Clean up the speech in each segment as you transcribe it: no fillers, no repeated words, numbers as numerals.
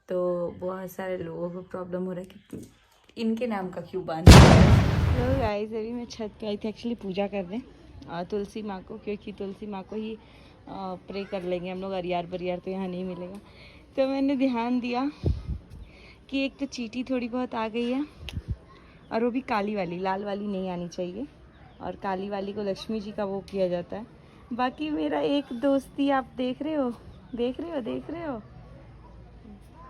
तो बहुत सारे लोगों को प्रॉब्लम हो रहा है कि इनके नाम का क्यों बांध दिया। तो गाइस अभी मैं छत पे आई थी एक्चुअली पूजा करने तुलसी माँ को, क्योंकि तुलसी माँ को ही प्रे कर लेंगे हम लोग। अरियार बरियार तो यहाँ नहीं मिलेगा। तो मैंने ध्यान दिया कि एक तो चींटी थोड़ी बहुत आ गई है, और वो भी काली वाली, लाल वाली नहीं आनी चाहिए। और काली वाली को लक्ष्मी जी का वो किया जाता है। बाकी मेरा एक दोस्ती आप देख रहे हो, देख रहे हो, देख रहे हो।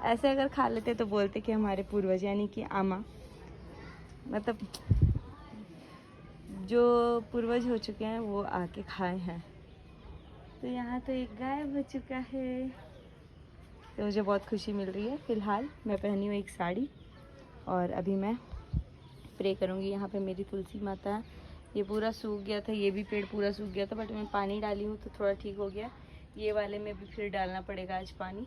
ऐसे अगर खा लेते तो बोलते कि हमारे पूर्वज यानी कि आमा, मतलब जो पूर्वज हो चुके हैं वो आके खाए हैं। तो यहाँ तो एक गायब हो चुका है। तो मुझे बहुत खुशी मिल रही है। फ़िलहाल मैं पहनी हूँ एक साड़ी और अभी मैं प्रे करूँगी। यहाँ पे मेरी तुलसी माता है। ये पूरा सूख गया था, ये भी पेड़ पूरा सूख गया था, बट मैं पानी डाली हूँ तो थोड़ा ठीक हो गया। ये वाले में भी फिर डालना पड़ेगा आज पानी,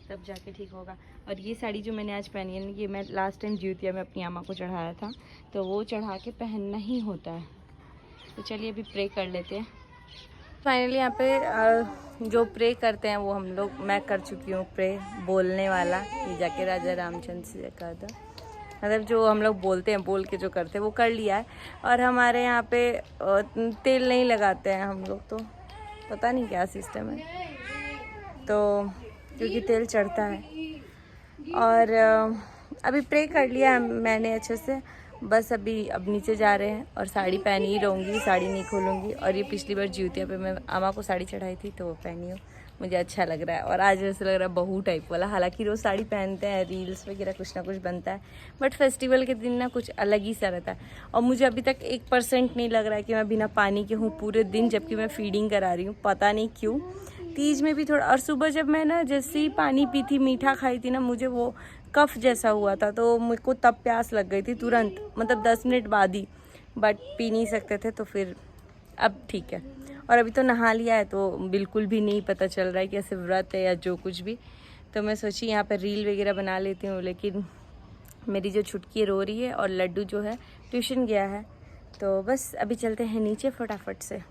तब जाके ठीक होगा। और ये साड़ी जो मैंने आज पहनी है, ये मैं लास्ट टाइम ज्योतिया में अपनी आमा को चढ़ाया था, तो वो चढ़ा के पहनना ही होता है। तो चलिए अभी प्रे कर लेते हैं। फाइनली यहाँ पे जो प्रे करते हैं वो हम लोग, मैं कर चुकी हूँ प्रे, बोलने वाला ये जाके राजा रामचंद्र से कहा था, मतलब जो हम लोग बोलते हैं, बोल के जो करते हैं वो कर लिया है। और हमारे यहाँ पे तेल नहीं लगाते हैं हम लोग, तो पता नहीं क्या सिस्टम है, तो क्योंकि तेल चढ़ता है। और अभी प्रे कर लिया मैंने अच्छे से, बस अभी अब नीचे जा रहे हैं और साड़ी पहनी ही रहूँगी, साड़ी नहीं खोलूँगी। और ये पिछली बार ज्योतिया पे मैं आमा को साड़ी चढ़ाई थी तो वो पहनी हूँ, मुझे अच्छा लग रहा है। और आज ऐसा लग रहा है बहू टाइप वाला, हालांकि रोज़ साड़ी पहनते हैं, रील्स वगैरह कुछ ना कुछ बनता है, बट फेस्टिवल के दिन ना कुछ अलग ही सा रहता है। और मुझे अभी तक 1% नहीं लग रहा है कि मैं बिना पानी के हूँ पूरे दिन, जबकि मैं फीडिंग करा रही हूँ, पता नहीं क्यों। तीज में भी थोड़ा, और सुबह जब मैं ना जैसे ही पानी पी थी, मीठा खाई थी ना, मुझे वो कफ जैसा हुआ था, तो मुझे को तब प्यास लग गई थी तुरंत, मतलब 10 मिनट बाद ही, बट पी नहीं सकते थे, तो फिर अब ठीक है। और अभी तो नहा लिया है तो बिल्कुल भी नहीं पता चल रहा है कि ऐसे व्रत है या जो कुछ भी। तो मैं सोची यहाँ पर रील वगैरह बना लेती हूँ, लेकिन मेरी जो छुटकी रो रही है और लड्डू जो है ट्यूशन गया है, तो बस अभी चलते हैं नीचे फटाफट से।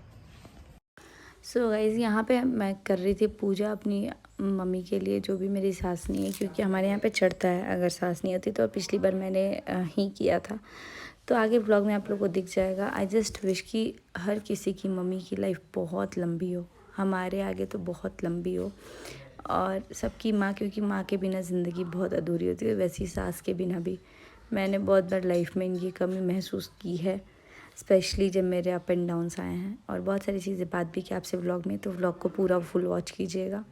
सो गाइज़ यहाँ पे मैं कर रही थी पूजा अपनी मम्मी के लिए, जो भी मेरी सास नहीं है, क्योंकि हमारे यहाँ पे चढ़ता है अगर सास नहीं होती, तो पिछली बार मैंने ही किया था। तो आगे ब्लॉग में आप लोग को दिख जाएगा। आई जस्ट विश कि हर किसी की मम्मी की लाइफ बहुत लंबी हो, हमारे आगे तो बहुत लंबी हो, और सबकी माँ, क्योंकि माँ के बिना ज़िंदगी बहुत अधूरी होती है, वैसी सास के बिना भी। मैंने बहुत बार लाइफ में इनकी कमी महसूस की है, स्पेशली जब मेरे अप एंड डाउन्स आए हैं, और बहुत सारी चीज़ें बात भी की आपसे व्लॉग में, तो व्लॉग को पूरा फुल वॉच कीजिएगा।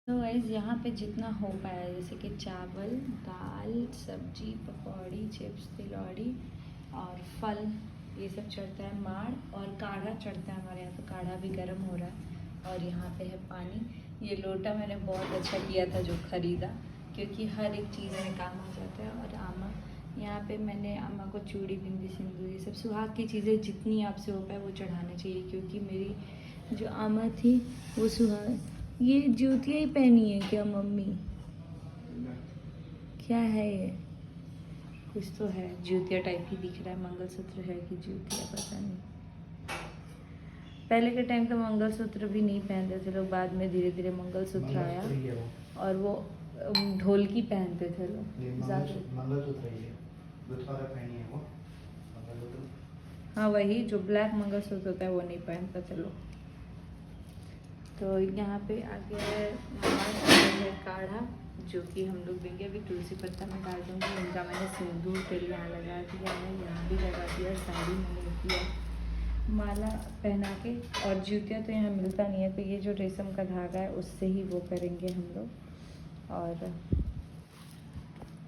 तो गाइस यहाँ पे जितना हो पाया, जैसे कि चावल, दाल, सब्जी, पकौड़ी, चिप्स, तिलौड़ी और फल, ये सब चढ़ता है। माड़ और काढ़ा चढ़ता है हमारे यहाँ, तो काढ़ा भी गर्म हो रहा है, और यहाँ पे है पानी। ये लोटा मैंने बहुत अच्छा किया था जो ख़रीदा, क्योंकि हर एक चीज़ में काम आ जाता है। और आमा, यहाँ पे मैंने आमा को चूड़ी, बिंदी, सिंदूर, ये सब सुहाग की चीज़ें जितनी आपसे हो पाए वो चढ़ाना चाहिए, क्योंकि मेरी जो आमा थी वो सुहाग। ये जूतियाँ ही पहनी है क्या मम्मी? क्या है ये? कुछ तो है, जूतिया टाइप ही दिख रहा है। मंगलसूत्र है कि जूतिया, पता नहीं। पहले के टाइम तो मंगलसूत्र भी नहीं पहनते थे लोग, बाद में धीरे धीरे मंगलसूत्र आया और वो ढोलकी पहनते थे लोग ज़्यादा। हाँ, वही जो ब्लैक मंगलसूत्र होता है वो नहीं पहनता थे लोग। तो यहाँ पे आ गया है काढ़ा, जो कि हम लोग देंगे। अभी तुलसी पत्ता में डाल दूँगी। इनका मैंने सिंदूर तेल यहाँ लगा दिया है, यहाँ भी लगा दिया, साड़ी मैंने किया, माला पहना के। और जूतिया तो यहाँ मिलता नहीं है, तो ये जो रेशम का धागा है उससे ही वो करेंगे हम लोग। और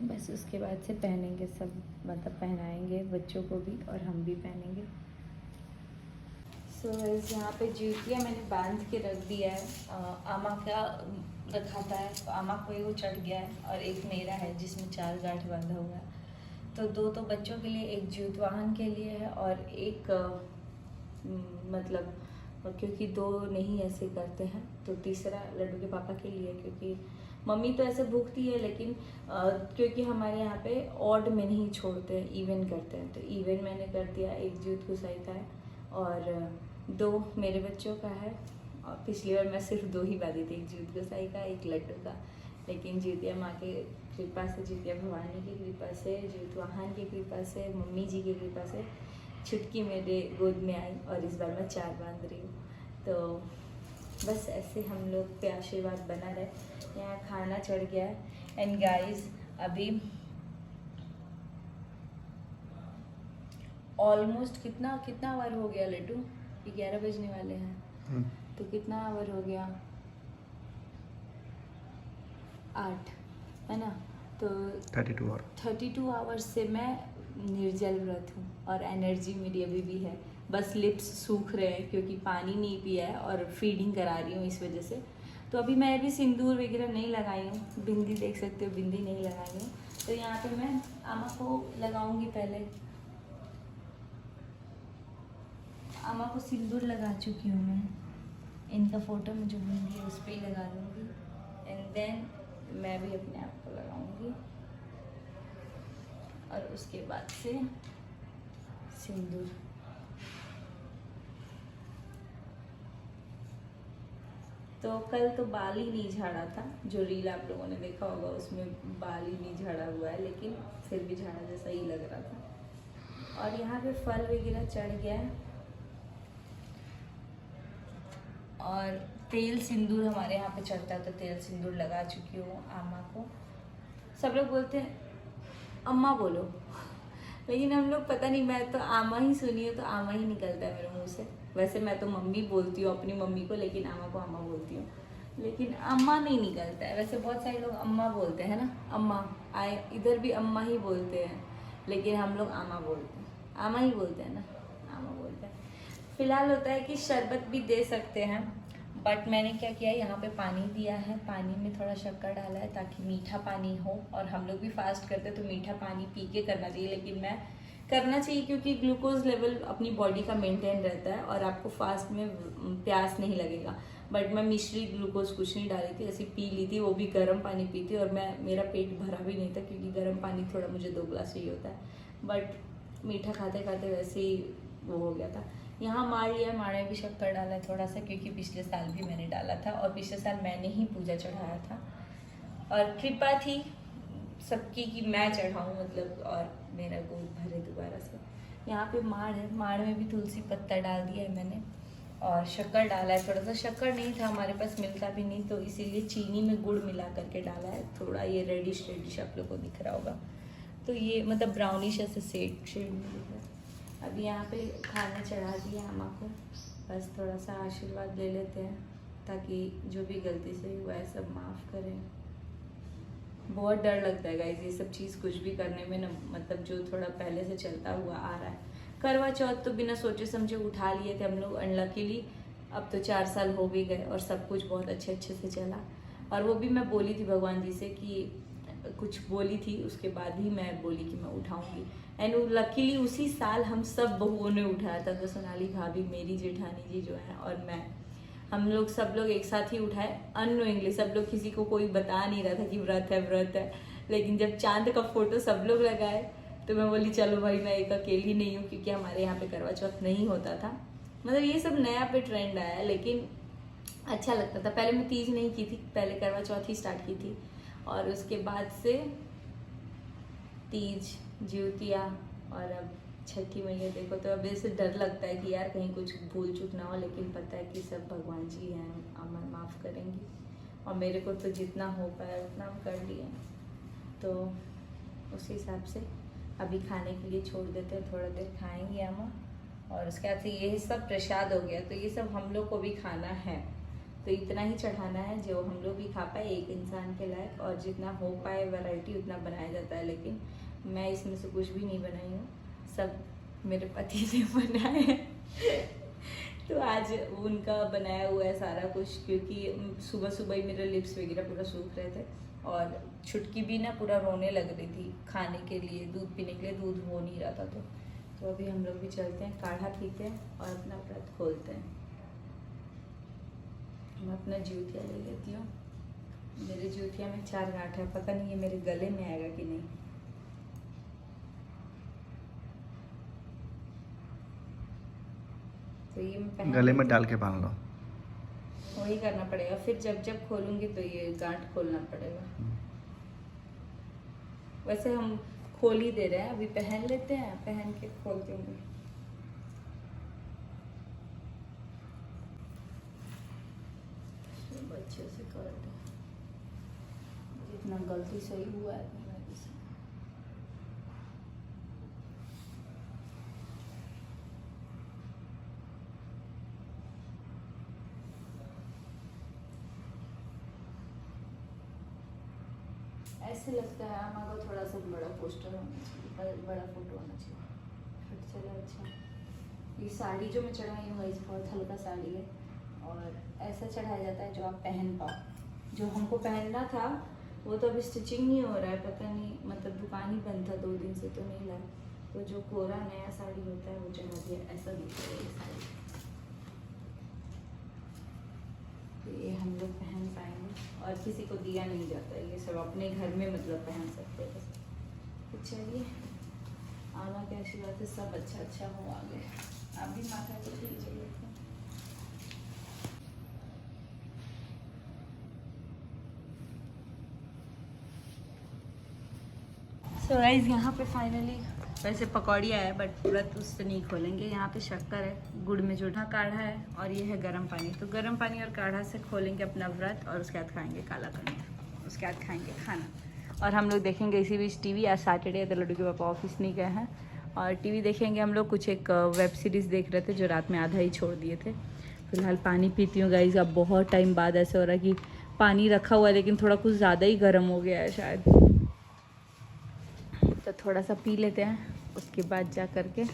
बस उसके बाद से पहनेंगे सब, मतलब पहनाएंगे बच्चों को भी और हम भी पहनेंगे। सो यहाँ पे जूतिया मैंने बांध के रख दिया है। आमा का रखा था, तो आमा को वो चढ़ गया है, और एक मेरा है जिसमें 4 गांठ बांधा हुआ है। तो 2 तो बच्चों के लिए, एक जूतवाहन के लिए है, और एक मतलब क्योंकि 2 नहीं ऐसे करते हैं, तो तीसरा लड्डू के पापा के लिए, क्योंकि मम्मी तो ऐसे भूखती है, लेकिन क्योंकि हमारे यहाँ पे ऑड में नहीं छोड़ते हैं, इवन करते हैं, तो इवन मैंने कर दिया। एक जूत गुसाई का है और 2 मेरे बच्चों का है। और पिछली बार मैं सिर्फ 2 ही बांधी थी, एक जूत गुसाई का, एक लड्डू का। लेकिन जूतिया माँ के कृपा से, जूतिया भवानी की कृपा से, जूतवाहन की कृपा से, मम्मी जी की कृपा से छुटकी मेरे गोद में आई, और इस बार मैं 4 बांध रही हूँ। तो बस ऐसे हम लोग पे आशीर्वाद बना रहे। यहाँ खाना चढ़ गया है। एंड गाइस, अभी ऑलमोस्ट कितना आवर हो गया लड्डू? 11 बजने वाले हैं। तो कितना आवर हो गया? 8, है ना? तो 32 आवर्स से मैं निर्जल व्रत हूँ, और एनर्जी मेरी अभी भी है। बस लिप्स सूख रहे हैं क्योंकि पानी नहीं पिया है और फीडिंग करा रही हूँ इस वजह से। तो अभी मैं भी सिंदूर वगैरह नहीं लगाई हूँ, बिंदी देख सकते हो, बिंदी नहीं लगाई हूँ। तो यहाँ पे मैं आमा को लगाऊंगी। पहले आमा को सिंदूर लगा चुकी हूँ मैं। इनका फ़ोटो में जो बिंदी है उस पर ही लगा दूँगी, एंड देन मैं भी अपने आप को लगाऊंगी। और उसके बाद से सिंदूर। तो कल तो बाल ही नहीं झाड़ा था, जो रील आप लोगों ने देखा होगा उसमें बाल ही नहीं झाड़ा हुआ है, लेकिन फिर भी झाड़ा जैसा ही लग रहा था। और यहाँ पे फल वगैरह चढ़ गया है, और तेल सिंदूर हमारे यहाँ पे चढ़ता है, तो तेल सिंदूर लगा चुकी हूँ आमा को। सब लोग बोलते हैं अम्मा बोलो, लेकिन हम लोग पता नहीं, मैं तो आमा ही सुनी हूँ, तो आमा ही निकलता है मेरे मुंह से। वैसे मैं तो मम्मी बोलती हूँ अपनी मम्मी को, लेकिन आमा को आमा बोलती हूँ, लेकिन अम्मा नहीं निकलता है। वैसे बहुत सारे लोग अम्मा बोलते हैं ना, अम्मा आए, इधर भी अम्मा ही बोलते हैं, लेकिन हम लोग आमा बोलते हैं, आमा ही बोलते हैं ना, आमा बोलते हैं। फिलहाल होता है कि शरबत भी दे सकते हैं, बट मैंने क्या किया, यहाँ पे पानी दिया है, पानी में थोड़ा शक्कर डाला है ताकि मीठा पानी हो। और हम लोग भी फास्ट करते हैं तो मीठा पानी पी के करना चाहिए, लेकिन मैं करना चाहिए क्योंकि ग्लूकोज लेवल अपनी बॉडी का मेंटेन रहता है और आपको फास्ट में प्यास नहीं लगेगा। बट मैं मिश्री ग्लूकोज कुछ नहीं डाली थी, ऐसी पी ली थी, वो भी गर्म पानी पी थी, और मेरा पेट भरा भी नहीं था क्योंकि गर्म पानी थोड़ा मुझे 2 गिलास चाहिए होता है। बट मीठा खाते खाते वैसे ही वो हो गया था। यहाँ मार लिया, माड़े भी शक्कर डाला है थोड़ा सा, क्योंकि पिछले साल भी मैंने डाला था, और पिछले साल मैंने ही पूजा चढ़ाया था, और कृपा थी सबकी कि मैं चढ़ाऊँ, मतलब, और मेरा गोद भरे दोबारा से। यहाँ पे माड़ है, माड़ में भी तुलसी पत्ता डाल दिया है मैंने, और शक्कर डाला है थोड़ा सा। शक्कर नहीं था हमारे पास, मिलता भी नहीं, तो इसीलिए चीनी में गुड़ मिला करके डाला है थोड़ा। ये रेडिश आप लोग को दिख रहा होगा, तो ये मतलब ब्राउनिश ऐसे शेड में दिख रहा है। अभी यहाँ पे खाना चढ़ा दिया अम्मा को, बस थोड़ा सा आशीर्वाद ले लेते हैं ताकि जो भी गलती से हुआ है सब माफ़ करें। बहुत डर लगता है गाइस ये सब चीज़ कुछ भी करने में ना, मतलब जो थोड़ा पहले से चलता हुआ आ रहा है। करवा चौथ तो बिना सोचे समझे उठा लिए थे हम लोग, अनलकीली अब तो 4 साल हो भी गए और सब कुछ बहुत अच्छे से चला। और वो भी मैं बोली थी भगवान जी से कि कुछ बोली थी, उसके बाद ही मैं बोली कि मैं उठाऊंगी। एंड लकीली उसी साल हम सब बहुओं ने उठाया था। तो सोनाली भाभी, मेरी जेठानी जी जो है और मैं, हम लोग सब लोग एक साथ ही उठाए अननोइंगली। सब लोग, किसी को कोई बता नहीं रहा था कि व्रत है। लेकिन जब चांद का फोटो सब लोग लगाए तो मैं बोली चलो भाई, मैं एक अकेली नहीं हूँ, क्योंकि हमारे यहाँ पे करवा चौथ नहीं होता था। मतलब ये सब नया पे ट्रेंड आया, लेकिन अच्छा लगता था। पहले मैं तीज नहीं की थी, पहले करवा चौथ ही स्टार्ट की थी, और उसके बाद से तीज, ज्योतिया और अब छठी मैया। देखो तो अब ऐसे डर लगता है कि यार कहीं कुछ भूल चूक ना हो, लेकिन पता है कि सब भगवान जी हैं, अमन माफ़ करेंगी। और मेरे को तो जितना हो पाया उतना हम कर लिए, तो उस हिसाब से अभी खाने के लिए छोड़ देते हैं। थोड़ा देर खाएंगे अम्मा, और उसके बाद से ये सब प्रसाद हो गया, तो ये सब हम लोग को भी खाना है। तो इतना ही चढ़ाना है जो हम लोग भी खा पाए एक इंसान के लायक, और जितना हो पाए वैरायटी उतना बनाया जाता है। लेकिन मैं इसमें से कुछ भी नहीं बनाई हूँ, सब मेरे पति ने बनाए हैं। तो आज उनका बनाया हुआ है सारा कुछ, क्योंकि सुबह सुबह ही मेरे लिप्स वगैरह पूरा सूख रहे थे, और छुटकी भी ना पूरा रोने लग रही थी खाने के लिए, दूध पीने के लिए, दूध हो नहीं रहा था। तो अभी हम लोग भी चलते हैं, काढ़ा पीते हैं और अपना व्रत खोलते हैं। मैं अपना जूतिया ले लेती हूँ। मेरे जूतिया में 4 गांठ है, पता नहीं ये मेरे गले में आएगा कि नहीं। तो ये मैं गले में डाल के बांध लो। वही करना पड़ेगा, फिर जब खोलूंगी तो ये गांठ खोलना पड़ेगा। वैसे हम खोल ही दे रहे हैं, अभी पहन लेते हैं, पहन के खोल दूंगी। अच्छे से कर दो, जितना गलती सही हुआ है मेरे से। ऐसे लगता है अम्मा को थोड़ा सा बड़ा पोस्टर होना चाहिए, बड़ा फोटो होना चाहिए, फिर चले। अच्छा, ये साड़ी जो मैं चढ़ाई हूँ इस बहुत हल्का साड़ी है, और ऐसा चढ़ाया जाता है जो आप पहन पाओ। जो हमको पहनना था वो तो अभी स्टिचिंग नहीं हो रहा है, पता नहीं, मतलब दुकान ही बंद था 2 दिन से, तो नहीं लाया। तो जो कोरा नया साड़ी होता है वो चढ़ा दिया, ऐसा दिखता है ये साड़ी। तो ये हम लोग पहन पाएंगे, और किसी को दिया नहीं जाता है, ये सब अपने घर में मतलब पहन सकते हैं बस। तो चलिए, आना की आशीर्वाद से सब अच्छा हो आगे। आप भी माथा को लीजिए। सो गाइस, यहाँ पे फाइनली वैसे पकौड़ी आया है, बट व्रत उससे नहीं खोलेंगे। यहाँ पे शक्कर है, गुड़ में जोड़ा काढ़ा है, और ये है गर्म पानी। तो गर्म पानी और काढ़ा से खोलेंगे अपना व्रत, और उसके बाद खाएंगे काला कन्या, उसके बाद खाएंगे खाना। और हम लोग देखेंगे इसी बीच टीवी। आज सैटरडे है तो लड्डू के पापा ऑफिस नहीं गए हैं, और टीवी देखेंगे हम लोग। कुछ एक वेब सीरीज़ देख रहे थे जो रात में आधा ही छोड़ दिए थे। फिलहाल पानी पीती हूँ गाइस। अब बहुत टाइम बाद ऐसा हो रहा है कि पानी रखा हुआ है, लेकिन थोड़ा कुछ ज़्यादा ही गर्म हो गया है शायद, तो थोड़ा सा पी लेते हैं, उसके बाद जा करके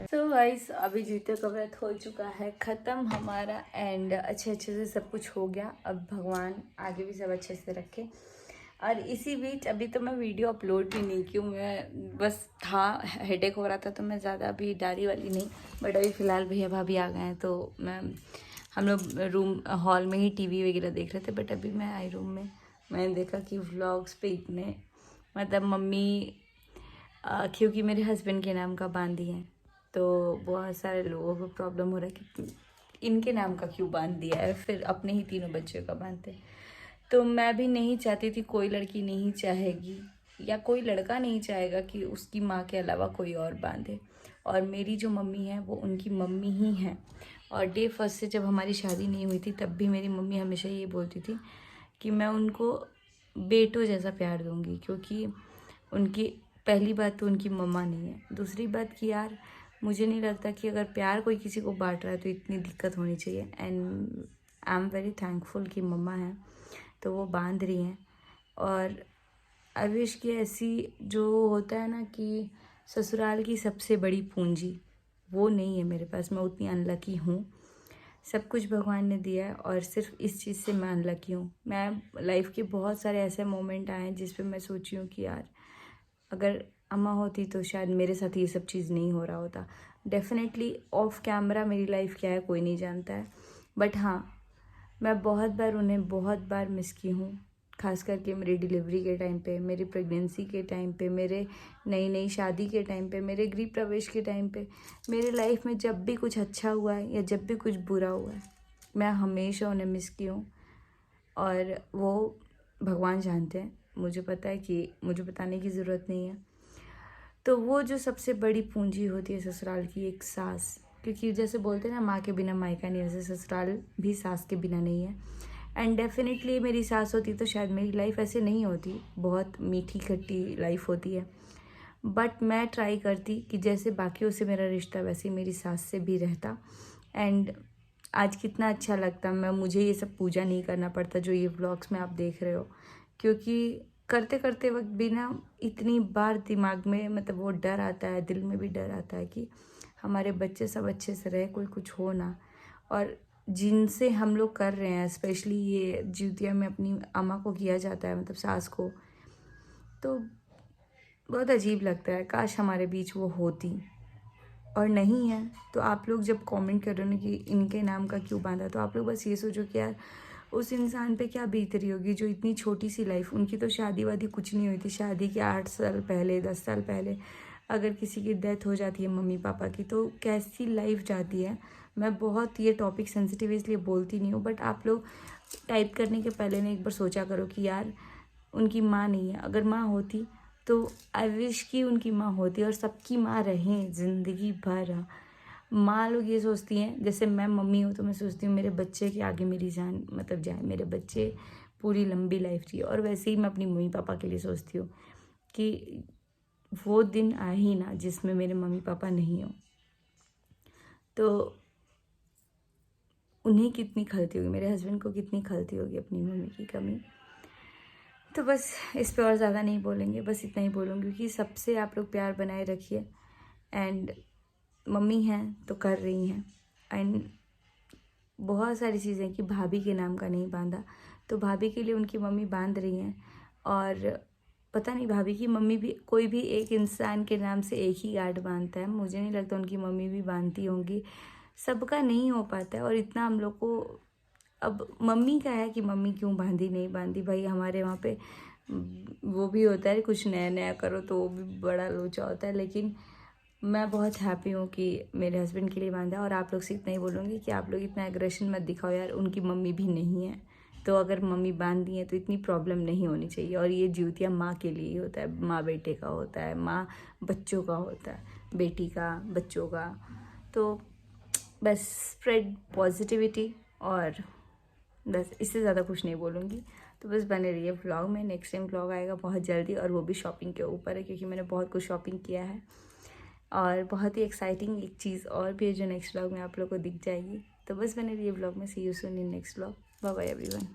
तो गाइस अभी जूते का व्रत हो चुका है ख़त्म हमारा, एंड अच्छे से सब कुछ हो गया। अब भगवान आगे भी सब अच्छे से रखे। और इसी बीच अभी तो मैं वीडियो अपलोड भी नहीं की हूँ, मैं बस था हेडेक हो रहा था, तो मैं ज़्यादा अभी डाली वाली नहीं। बट अभी फ़िलहाल भैया भाभी आ गए हैं, तो हम लोग रूम हॉल में ही टीवी वगैरह देख रहे थे। बट अभी मैं आई रूम में, मैंने देखा कि व्लॉग्स पे इतने, मतलब मम्मी क्योंकि मेरे हस्बैंड के नाम का बांधी है, तो बहुत सारे लोगों को प्रॉब्लम हो रहा है कि इनके नाम का क्यों बांध दिया है, फिर अपने ही तीनों बच्चों का बांधते। तो मैं भी नहीं चाहती थी, कोई लड़की नहीं चाहेगी या कोई लड़का नहीं चाहेगा कि उसकी माँ के अलावा कोई और बांधे। और मेरी जो मम्मी है वो उनकी मम्मी ही हैं। और डे फर्स्ट से जब हमारी शादी नहीं हुई थी तब भी मेरी मम्मी हमेशा ये बोलती थी कि मैं उनको बेटों जैसा प्यार दूंगी, क्योंकि उनकी पहली बात तो उनकी मम्मा नहीं है, दूसरी बात कि यार मुझे नहीं लगता कि अगर प्यार कोई किसी को बांट रहा है तो इतनी दिक्कत होनी चाहिए। And I am very thankful कि मम्मा हैं तो वो बांध रही हैं। और आई विश कि ऐसी जो होता है ना कि ससुराल की सबसे बड़ी पूंजी वो नहीं है मेरे पास, मैं उतनी अनलकी हूँ। सब कुछ भगवान ने दिया है और सिर्फ इस चीज़ से मैं अनलकी हूँ। मैं लाइफ के बहुत सारे ऐसे मोमेंट आए हैं जिस पे मैं सोची हूँ कि यार अगर अम्मा होती तो शायद मेरे साथ ये सब चीज़ नहीं हो रहा होता। डेफिनेटली ऑफ कैमरा मेरी लाइफ क्या है कोई नहीं जानता है, बट हाँ मैं बहुत बार उन्हें बहुत बार मिस की हूँ। खास करके मेरी डिलीवरी के टाइम पे, मेरी प्रेगनेंसी के टाइम पे, मेरे नई नई शादी के टाइम पे, मेरे गृह प्रवेश के टाइम पे, मेरे लाइफ में जब भी कुछ अच्छा हुआ है या जब भी कुछ बुरा हुआ है, मैं हमेशा उन्हें मिस की हूँ। और वो भगवान जानते हैं, मुझे पता है कि मुझे बताने की ज़रूरत नहीं है। तो वो जो सबसे बड़ी पूंजी होती है ससुराल की, एक सास, क्योंकि जैसे बोलते हैं ना माँ के बिना मायका नहीं, वैसे ससुराल भी सास के बिना नहीं है। एंड डेफिनेटली मेरी सास होती तो शायद मेरी लाइफ ऐसे नहीं होती, बहुत मीठी खट्टी लाइफ होती है। बट मैं ट्राई करती कि जैसे बाकियों से मेरा रिश्ता वैसे ही मेरी सास से भी रहता। एंड आज कितना अच्छा लगता, मुझे ये सब पूजा नहीं करना पड़ता जो ये व्लॉग्स में आप देख रहे हो, क्योंकि करते करते वक्त भी ना इतनी बार दिमाग में मतलब वो डर आता है, दिल में भी डर आता है कि हमारे बच्चे सब अच्छे से रहे, कोई कुछ हो ना। और जिनसे हम लोग कर रहे हैं, स्पेशली ये जिउतिया में अपनी अम्मा को किया जाता है, मतलब सास को, तो बहुत अजीब लगता है। काश हमारे बीच वो होती, और नहीं है। तो आप लोग जब कमेंट कर रहे हो ना कि इनके नाम का क्यों बांधा, तो आप लोग बस ये सोचो कि यार उस इंसान पे क्या बीत रही होगी जो इतनी छोटी सी लाइफ, उनकी तो शादी वादी कुछ नहीं हुई थी, शादी के 8 साल पहले 10 साल पहले अगर किसी की डेथ हो जाती है मम्मी पापा की, तो कैसी लाइफ जाती है। मैं बहुत ये टॉपिक सेंसिटिव इसलिए बोलती नहीं हूँ, बट आप लोग टाइप करने के पहले ना एक बार सोचा करो कि यार उनकी माँ नहीं है, अगर माँ होती तो आई विश कि उनकी माँ होती और सबकी माँ रहें ज़िंदगी भर। माँ लोग ये सोचती हैं, जैसे मैं मम्मी हूँ तो मैं सोचती हूँ मेरे बच्चे के आगे मेरी जान मतलब जाए, मेरे बच्चे पूरी लंबी लाइफ जिए। और वैसे ही मैं अपनी मम्मी पापा के लिए सोचती हूँ कि वो दिन आए ही ना जिसमें मेरे मम्मी पापा नहीं हो, तो उन्हें कितनी खलती होगी, मेरे हस्बैंड को कितनी खलती होगी अपनी मम्मी की कमी। तो बस इस पे और ज़्यादा नहीं बोलेंगे, बस इतना ही बोलूँगी कि सबसे आप लोग प्यार बनाए रखिए। एंड मम्मी हैं तो कर रही हैं। एंड बहुत सारी चीज़ें कि भाभी के नाम का नहीं बांधा, तो भाभी के लिए उनकी मम्मी बांध रही हैं। और पता नहीं भाभी की मम्मी भी, कोई भी एक इंसान के नाम से एक ही गार्ड बांधता है, मुझे नहीं लगता उनकी मम्मी भी बांधती होंगी। सबका नहीं हो पाता है। और इतना हम लोग को अब मम्मी का है कि मम्मी क्यों बांधी नहीं बांधी, भाई हमारे वहाँ पे वो भी होता है कुछ नया नया करो तो वो भी बड़ा लोचा होता है। लेकिन मैं बहुत हैप्पी हूँ कि मेरे हस्बैंड के लिए बांधा। और आप लोग से इतना ही बोलूँगी कि आप लोग इतना एग्रेशन मत दिखाओ यार, उनकी मम्मी भी नहीं है, तो अगर मम्मी बांध दी है तो इतनी प्रॉब्लम नहीं होनी चाहिए। और ये जिउतिया माँ के लिए ही होता है, माँ बेटे का होता है, माँ बच्चों का होता है, बेटी का बच्चों का। तो बस स्प्रेड पॉजिटिविटी, और बस इससे ज़्यादा कुछ नहीं बोलूँगी। तो बस बने रहिए व्लॉग में, नेक्स्ट टाइम व्लॉग आएगा बहुत जल्दी, और वो भी शॉपिंग के ऊपर है क्योंकि मैंने बहुत कुछ शॉपिंग किया है। और बहुत ही एक्साइटिंग एक चीज़ और भी है जो नेक्स्ट व्लॉग में आप लोग को दिख जाएगी। तो बस बने रहिए व्लॉग में। See you soon in next vlog. Bye bye everyone.